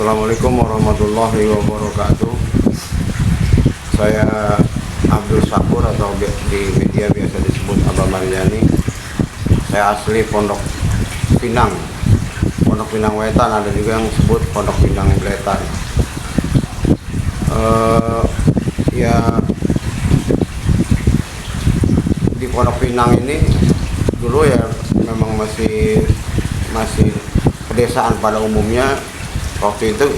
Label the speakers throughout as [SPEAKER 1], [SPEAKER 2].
[SPEAKER 1] Assalamualaikum warahmatullahi wabarakatuh. Saya Abdul Syakur atau di media biasa disebut Abah Maryani. Saya asli Pondok Pinang, Pondok Pinang Wetan, ada juga yang sebut Pondok Pinang Bletan. Ya, di Pondok Pinang ini dulu ya memang masih pedesaan pada umumnya. Waktu itu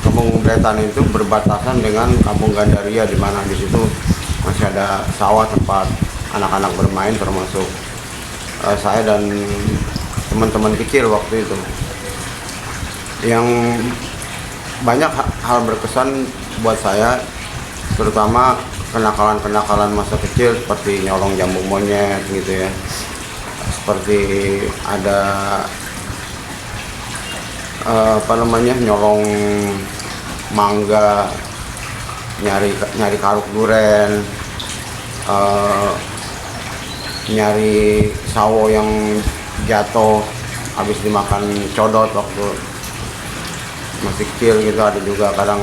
[SPEAKER 1] Kampung Bletan itu berbatasan dengan Kampung Gandaria, di mana di situ masih ada sawah tempat anak-anak bermain, termasuk saya dan teman-teman kecil waktu itu. Yang banyak hal berkesan buat saya, terutama kenakalan-kenakalan masa kecil seperti nyolong jambu monyet gitu ya. Seperti ada nyolong mangga, nyari karuk duren, nyari sawo yang jatuh habis dimakan codot waktu masih kecil gitu. Ada juga kadang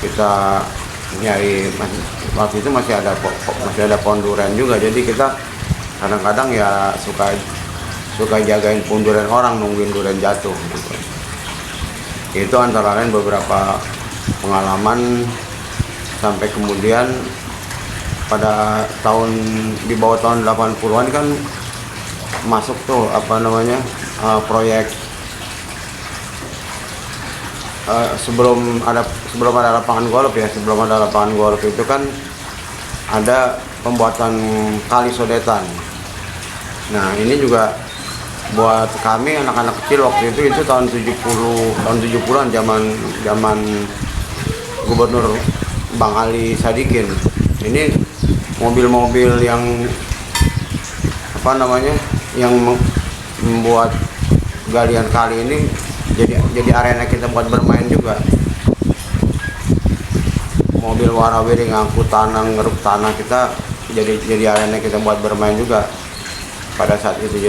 [SPEAKER 1] kita nyari, waktu itu masih ada pohon duren juga, jadi kita kadang-kadang ya suka jagain pohon duren orang, nungguin duren jatuh gitu. Itu antara lain beberapa pengalaman. Sampai kemudian pada di bawah tahun 80-an kan masuk tuh proyek sebelum ada lapangan golf ya. Sebelum ada lapangan golf itu kan ada pembuatan kali sodetan. Nah, ini juga buat kami anak-anak kecil waktu itu tahun 70-an, zaman Gubernur Bang Ali Sadikin. Ini mobil-mobil yang yang membuat galian kali ini jadi arena kita buat bermain juga. Mobil warawiri ngangkut tanah, ngeruk tanah, kita jadi arena kita buat bermain juga pada saat itu.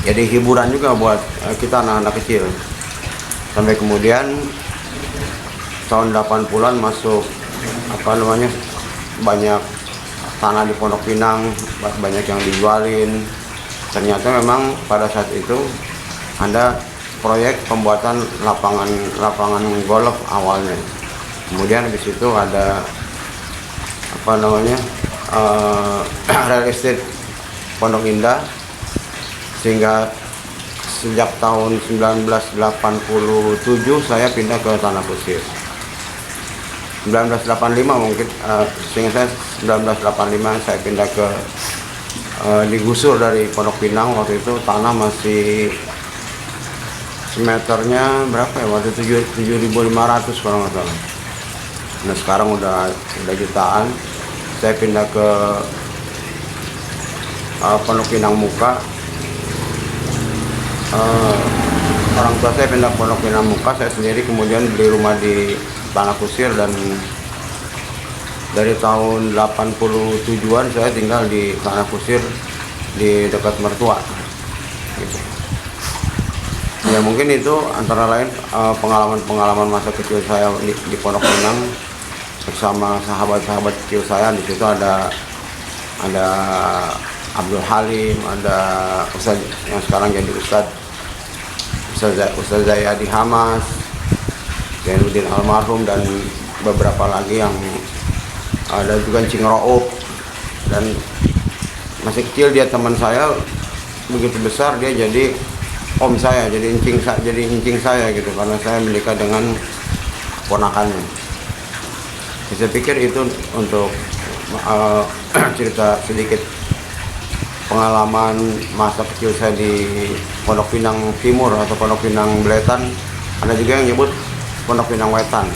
[SPEAKER 1] Jadi hiburan juga buat kita anak-anak kecil. Sampai kemudian tahun 80-an masuk banyak tanah di Pondok Pinang, banyak yang dijualin. Ternyata memang pada saat itu ada proyek pembuatan lapangan golf awalnya. Kemudian habis itu ada real estate Pondok Indah, sehingga sejak tahun 1987 saya pindah ke Tanah Kusir. 1985 mungkin, sehingga saya 1985 saya pindah ke digusur dari Pondok Pinang. Waktu itu tanah masih semeternya berapa ya, waktu itu 7.500 kalau nggak salah. Nah, sekarang udah jutaan. Saya pindah ke Pondok Pinang Muka. Orang tua saya pindah ke Pondok Pinang Muka, saya sendiri kemudian beli rumah di Tanah Kusir, dan dari tahun 87-an saya tinggal di Tanah Kusir di dekat mertua gitu. Ya, mungkin itu antara lain pengalaman masa kecil saya di Pondok Pinang bersama sahabat-sahabat kecil saya. Di situ ada Abdul Halim, ada Ustadz yang sekarang jadi Ustadz Zayadi Hamas, Zainuddin almarhum, dan beberapa lagi yang ada juga Cing Roop. Dan masih kecil dia teman saya, begitu besar dia jadi om saya, jadi incing saya gitu, karena saya menikah dengan ponakannya. Saya pikir itu untuk cerita sedikit pengalaman masa kecil saya di Pondok Pinang Timur atau Pondok Pinang Bletan. Ada juga yang nyebut Pondok Pinang Wetan.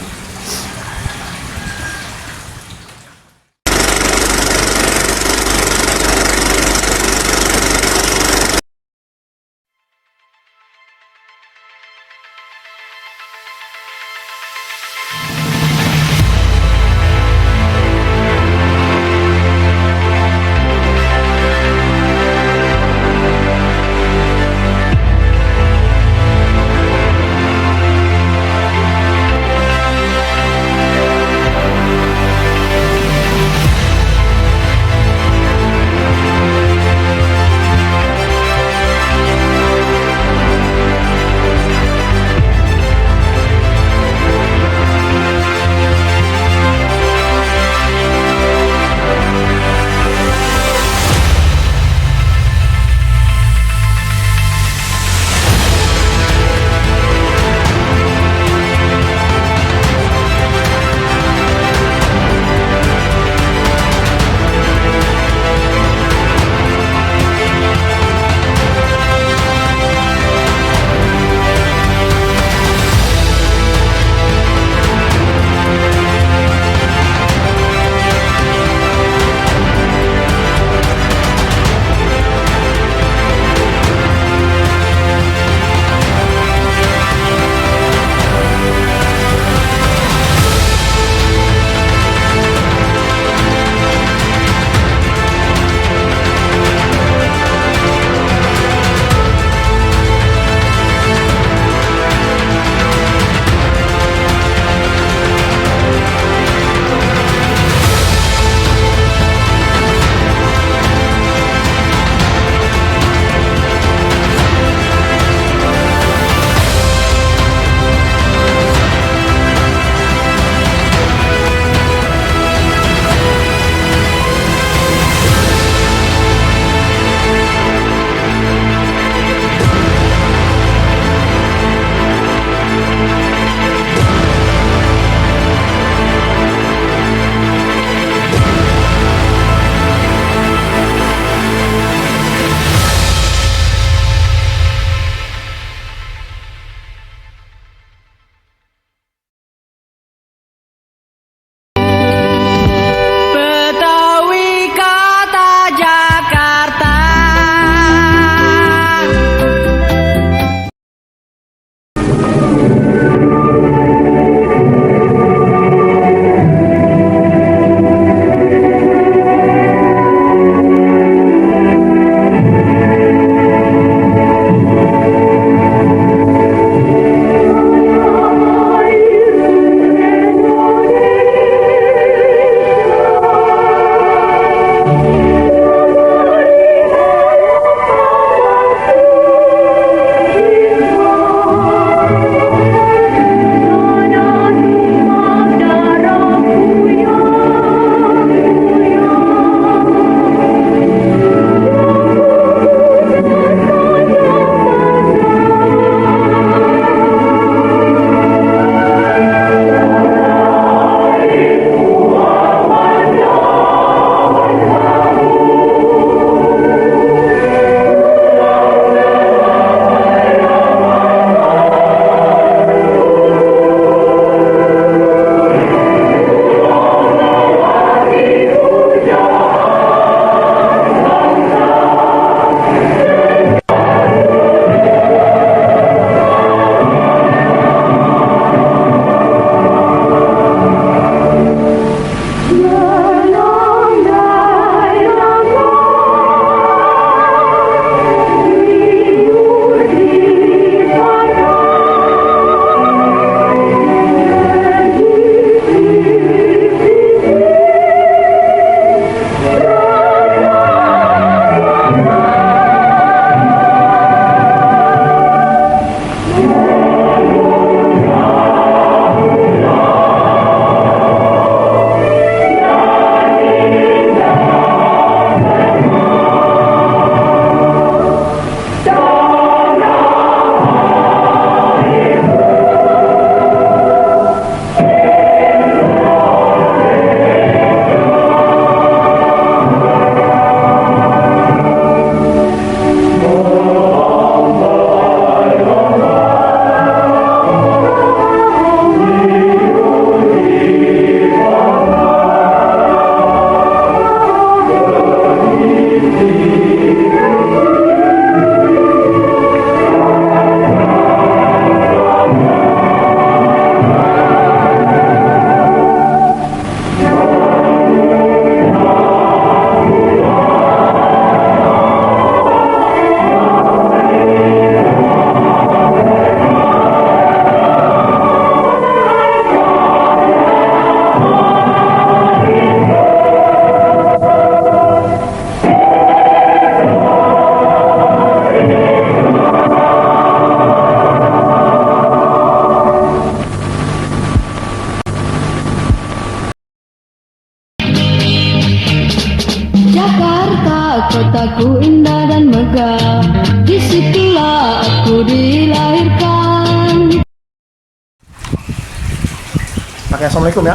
[SPEAKER 2] Oke, assalamualaikum ya.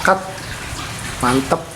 [SPEAKER 2] Cut. Mantep.